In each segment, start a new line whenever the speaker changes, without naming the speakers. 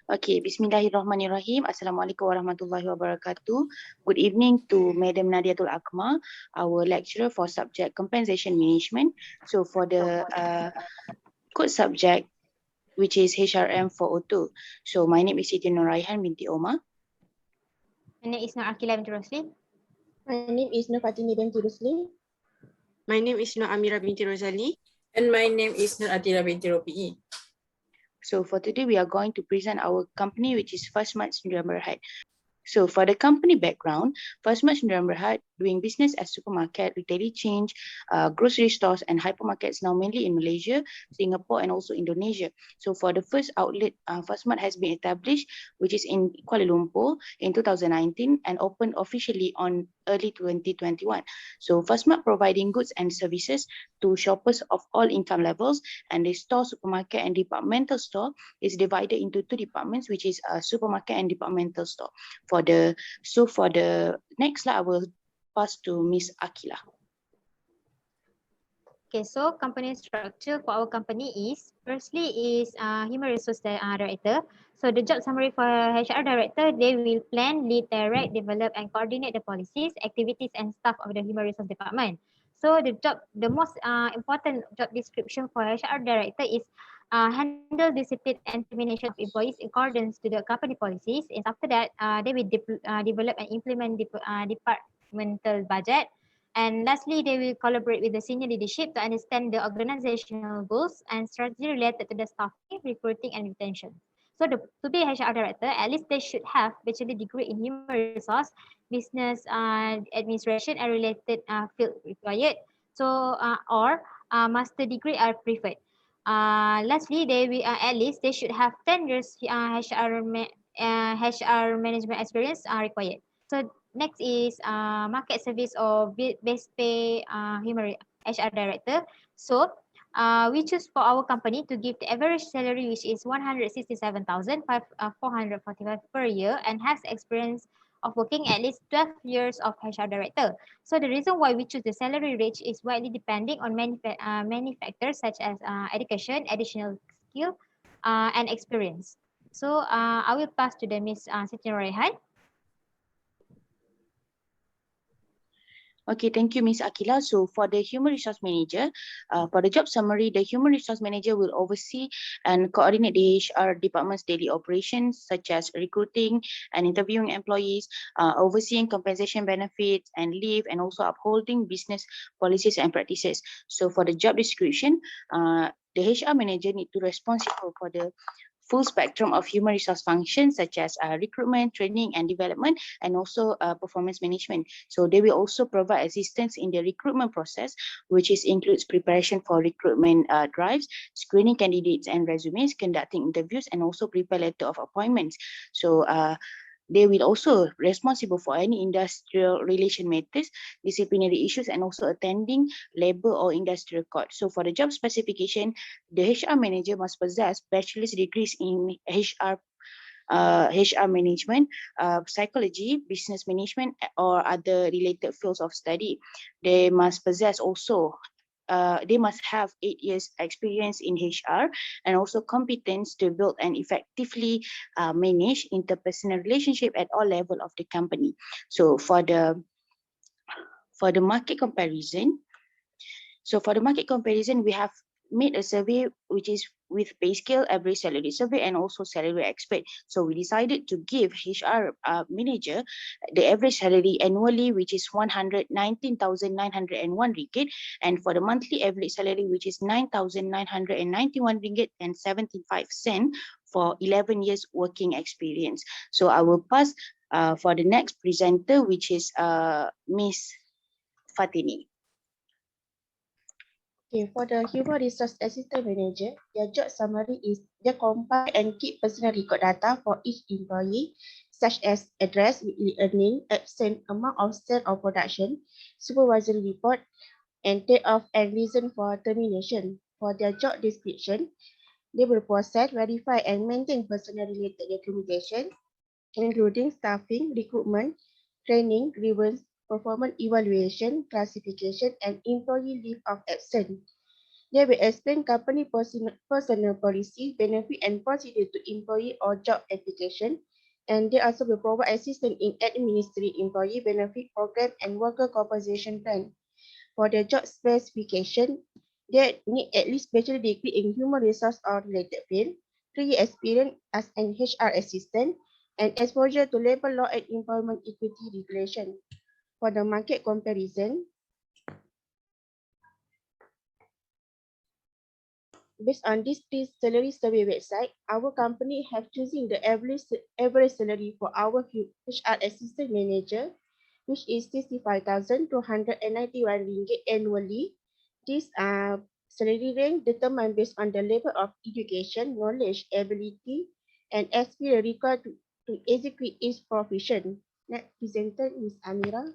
Okay, Bismillahirrahmanirrahim. Assalamualaikum warahmatullahi wabarakatuh. Good evening to Madam Nadiatul Akmal, our lecturer for subject compensation management. So for the code subject, which is HRM 402. So my name is Siti Nuraihan binti Omar.
My name is Nur Akila binti Rosli.
My name is Nur Fatini binti Rusli.
My name is Nur Amira binti Rosali.
And my name is Nur Atira binti Ropi'i.
So for today, we are going to present our company, which is First Mart Sdn Bhd. So for the company background, First Mart Sdn Bhd doing business as supermarket, retail chain, grocery stores and hypermarkets now mainly in Malaysia, Singapore and also Indonesia. So for the first outlet, First Mart has been established, which is in Kuala Lumpur in 2019 and opened officially on early 2021. So First Mart providing goods and services to shoppers of all income levels, and the store, supermarket and departmental store is divided into two departments, which is a supermarket and departmental store. For the next slide, I will pass to Miss Akila.
Okay, so company structure for our company is, firstly is human resource director. So the job summary for HR director, they will plan, lead, direct, develop and coordinate the policies, activities and staff of the human resource department. So the most important job description for HR director is handle discipline and termination of employees in accordance to the company policies. And after that, they will develop and implement departmental budget. And lastly, they will collaborate with the senior leadership to understand the organizational goals and strategy related to the staffing, recruiting, and retention. So to be HR director, at least they should have bachelor degree in human resource, business administration, and related field required. So or master degree are preferred. Lastly, they will at least they should have 10 years HR management experience required. So next is market service or base pay human HR director. So we choose for our company to give the average salary, which is 167,445 per year, and has experience of working at least 12 years of HR director. So the reason why we choose the salary range is widely depending on many factors such as education, additional skill, and experience. So I will pass to the Miss Siti Rehan.
Okay, thank you, Ms. Akila. So for the human resource manager, for the job summary, the human resource manager will oversee and coordinate the HR department's daily operations, such as recruiting and interviewing employees, overseeing compensation benefits and leave, and also upholding business policies and practices. So for the job description, the HR manager need to responsible for the full spectrum of human resource functions such as recruitment, training and development, and also performance management. So they will also provide assistance in the recruitment process, which includes preparation for recruitment drives, screening candidates and resumes, conducting interviews, and also prepare letter of appointments. So they will also responsible for any industrial relation matters, disciplinary issues, and also attending labor or industrial court. So for the job specification, the HR manager must possess bachelor's degrees in HR management, psychology, business management, or other related fields of study. They must possess also they must have 8 years experience in HR and also competence to build and effectively manage interpersonal relationship at all level of the company. So for the market comparison, we have made a survey which is with pay scale, average salary survey, and also salary expert. So we decided to give HR manager the average salary annually, which is 119,901 ringgit, and for the monthly average salary, which is 9,991 ringgit and 75 cent for 11 years working experience. So I will pass for the next presenter, which is Miss Fatini.
Okay, for the human resource assistant manager, their job summary is they compile and keep personal record data for each employee, such as address, weekly earning, absent, amount of sale or production, supervisory report, and date of and reason for termination. For their job description, they will process, verify, and maintain personnel-related documentation, including staffing, recruitment, training, grievance, performance evaluation, classification, and employee leave of absence. They will explain company personal policy, benefit and procedure to employee or job application. And they also will provide assistance in administering employee benefit program and worker compensation plan. For the job specification, they need at least bachelor degree in human resource or related field, 3 year experience as an HR assistant, and exposure to labor law and employment equity regulation. For the market comparison, based on this salary survey website, our company have choosing the average salary for our HR assistant manager, which is 65,291 ringgit annually. This salary range determined based on the level of education, knowledge, ability, and experience required to execute each profession. Next presenter is Amira.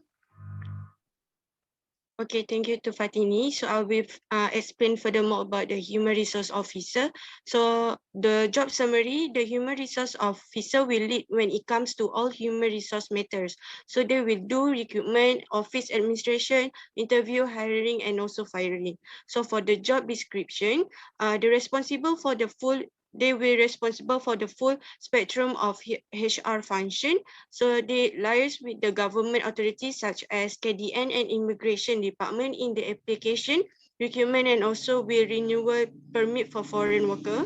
Okay, thank you to Fatini. So I will explain furthermore about the human resource officer. So the job summary, the human resource officer will lead when it comes to all human resource matters. So they will do recruitment, office administration, interview, hiring, and also firing. So for the job description, the responsible for the full they will responsible for the full spectrum of HR function. So they liaise with the government authorities such as KDN and Immigration Department in the application, recruitment, and also will renewal permit for foreign worker.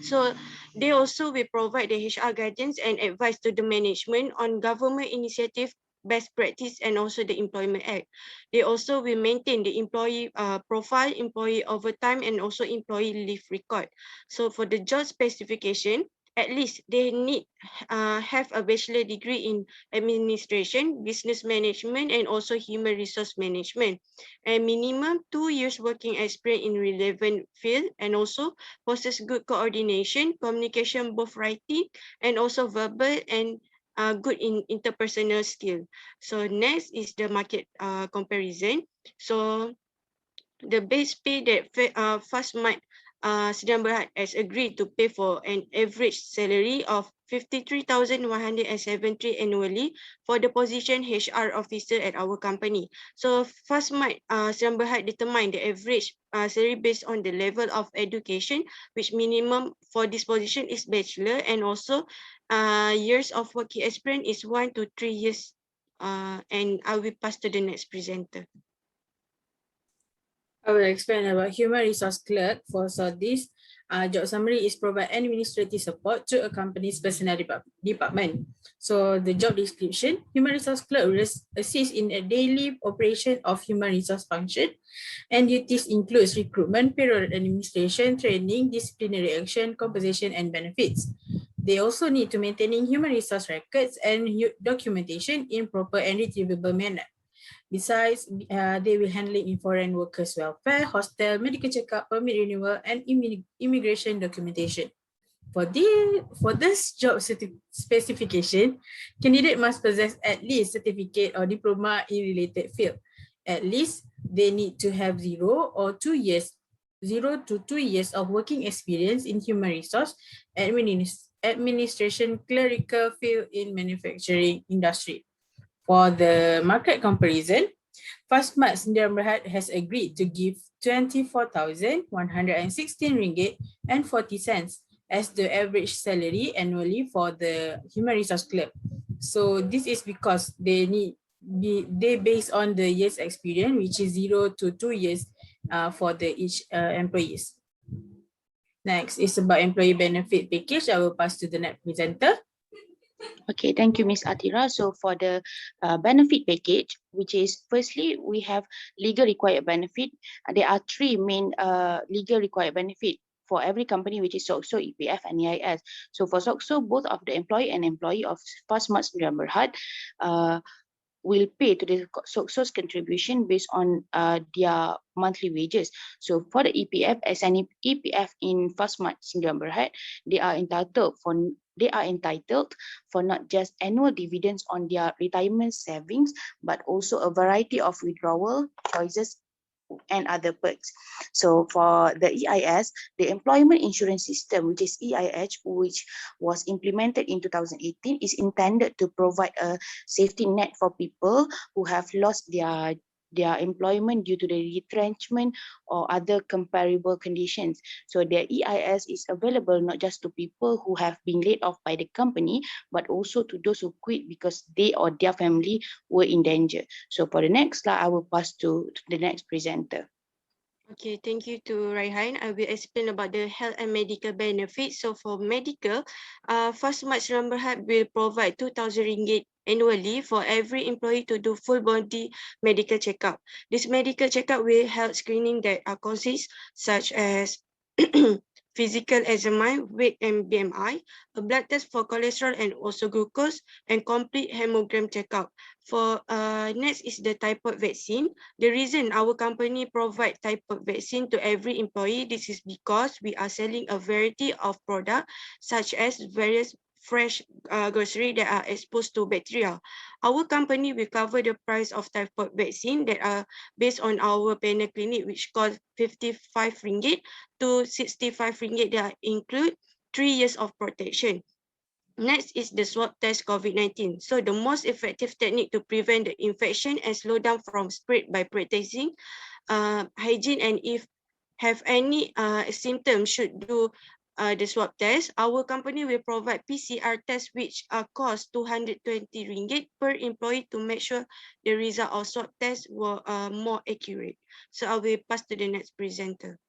So they also will provide the HR guidance and advice to the management on government initiative, best practice, and also the Employment Act. They also will maintain the employee profile, employee overtime, and also employee leave record. So for the job specification, at least they need have a bachelor degree in administration, business management, and also human resource management, and minimum 2 years working experience in relevant field, and also possess good coordination, communication, both writing and also verbal, and good in interpersonal skill. So next is the market comparison. So the base pay that Fastmart Sdn Bhd has agreed to pay for an average salary of 53,173 annually for the position HR officer at our company. So Fastmart Sdn Bhd determined the average salary based on the level of education, which minimum for this position is bachelor, and also years of working experience is 1 to 3 years. And I will pass to the next presenter.
I will explain about human resource clerk. So this job summary is provide administrative support to a company's personnel department. So the job description, human resource clerk will assist in a daily operation of human resource function, and duties includes recruitment, payroll administration, training, disciplinary action, compensation, and benefits. They also need to maintaining human resource records and documentation in proper and retrievable manner. Besides, they will handling in foreign workers' welfare, hostel, medical checkup, permit renewal, and immigration documentation. For this job specification, candidate must possess at least certificate or diploma in related field. At least they need to have 0 to 2 years of working experience in human resource, administration, clerical field in manufacturing industry. For the market comparison, Fastmart Sdn Bhd has agreed to give 24,116 ringgit and 40 cents as the average salary annually for the human resource clerk. So this is because they based on the years experience, which is 0 to 2 years for each employees. Next is about employee benefit package. I will pass to the next presenter.
Okay, thank you, Ms. Atira. So for the benefit package, which is firstly, we have legal required benefit. There are 3 main legal required benefit for every company, which is SOCSO, EPF, and EIS. So for SOCSO, both of the employee and employee of Fastmart Sdn Bhd will pay to the SOCSO's contribution based on their monthly wages. So for the EPF, as an EPF in Fastmart Sdn Bhd, they are entitled for not just annual dividends on their retirement savings, but also a variety of withdrawal choices and other perks. So for the EIS, the Employment Insurance System, which is EIH, which was implemented in 2018, is intended to provide a safety net for people who have lost their their employment due to the retrenchment or other comparable conditions. So their EIS is available not just to people who have been laid off by the company, but also to those who quit because they or their family were in danger. So for the next slide, I will pass to the next presenter.
Okay, thank you to Raihan. I will explain about the health and medical benefits. So for medical, Fast Mart Sdn Bhd will provide RM2,000 annually for every employee to do full body medical checkup. This medical checkup will help screening that are causes such as physical examine, weight and BMI, a blood test for cholesterol and also glucose, and complete hemogram checkup. For next is the typhoid vaccine. The reason our company provide typhoid vaccine to every employee, this is because we are selling a variety of product such as various fresh grocery that are exposed to bacteria. Our company will cover the price of typhoid vaccine that are based on our panel clinic, which cost RM55 to RM65 that include 3 years of protection. Next is the swab test COVID-19. So the most effective technique to prevent the infection and slow down from spread by practicing hygiene, and if have any symptoms should do the swab test. Our company will provide PCR test which cost RM220 per employee to make sure the result of swab test were more accurate. So I will pass to the next presenter.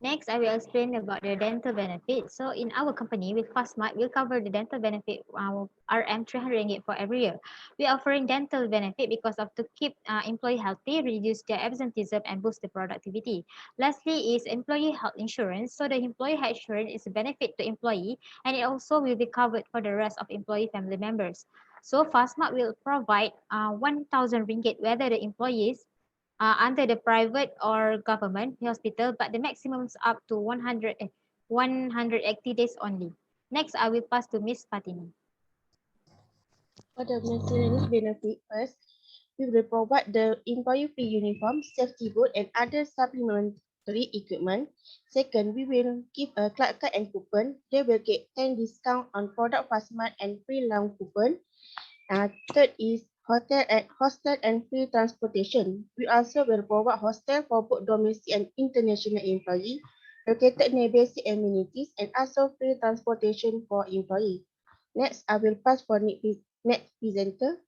Next, I will explain about the dental benefit. So in our company, with FastMart, we'll cover the dental benefit RM300 for every year. We're offering dental benefit because of to keep employee healthy, reduce their absenteeism, and boost the productivity. Lastly is employee health insurance. So the employee health insurance is a benefit to employee, and it also will be covered for the rest of employee family members. So FastMart will provide RM1,000 whether the employees under the private or government hospital, but the maximum is up to 180 days only. Next, I will pass to Miss Fatini.
For the miscellaneous benefit first, we will provide the employee free uniform, safety boot, and other supplementary equipment. Second, we will give a club card and coupon. They will get 10 discount on product Fastmart and free lounge coupon. Third is hostel and free transportation. We also will provide hostel for both domestic and international employees, located near basic amenities, and also free transportation for employees. Next, I will pass for next presenter.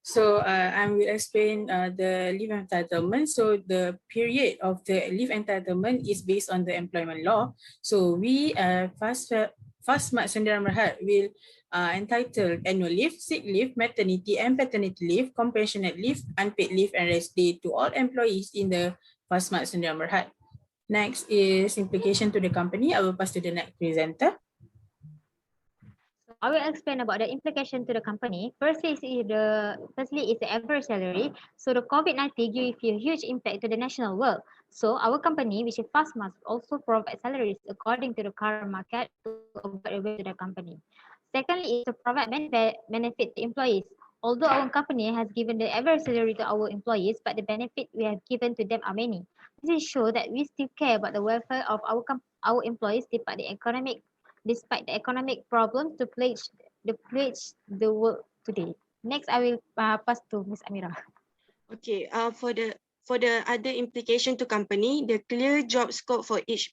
So I will explain the leave entitlement. So the period of the leave entitlement is based on the employment law. So we FastMart Sdn Bhd will entitle annual leave, sick leave, maternity and paternity leave, compassionate leave, unpaid leave, and rest day to all employees in the FastMart Sdn Bhd. Next is implication to the company. I will pass to the next presenter.
I will explain about the implication to the company. Firstly, is the average salary. So the COVID-19 gave a huge impact to the national world. So our company, which is FastMart, also provide salaries according to the current market to avoid a waste to the company. Secondly, is to provide benefit to employees. Although our company has given the average salary to our employees, but the benefit we have given to them are many. This is show that we still care about the welfare of our employees despite the economic problems to pledge the work today. Next, I will pass to Ms. Amira.
Okay, for the other implication to company, the clear job scope for each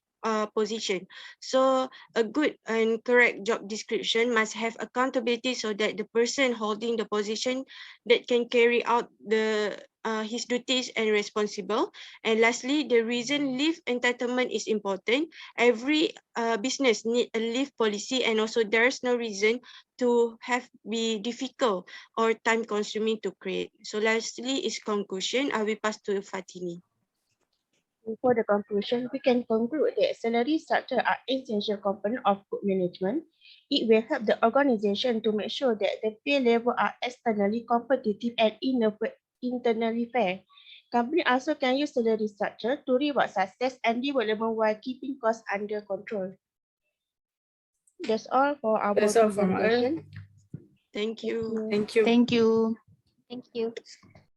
position. So a good and correct job description must have accountability so that the person holding the position that can carry out his duties and responsible. And lastly, the reason leave entitlement is important. Every business need a leave policy, and also there's no reason to be difficult or time consuming to create. So lastly is conclusion. I will pass to Fatini.
For the conclusion, we can conclude that salary structure are essential component of good management. It will help the organization to make sure that the pay level are externally competitive and internally fair. Company also can use salary structure to reward success and development while keeping costs under control. That's all for our
That's all from us.
presentation.
Thank you.
Thank you.
Thank you.
Thank you.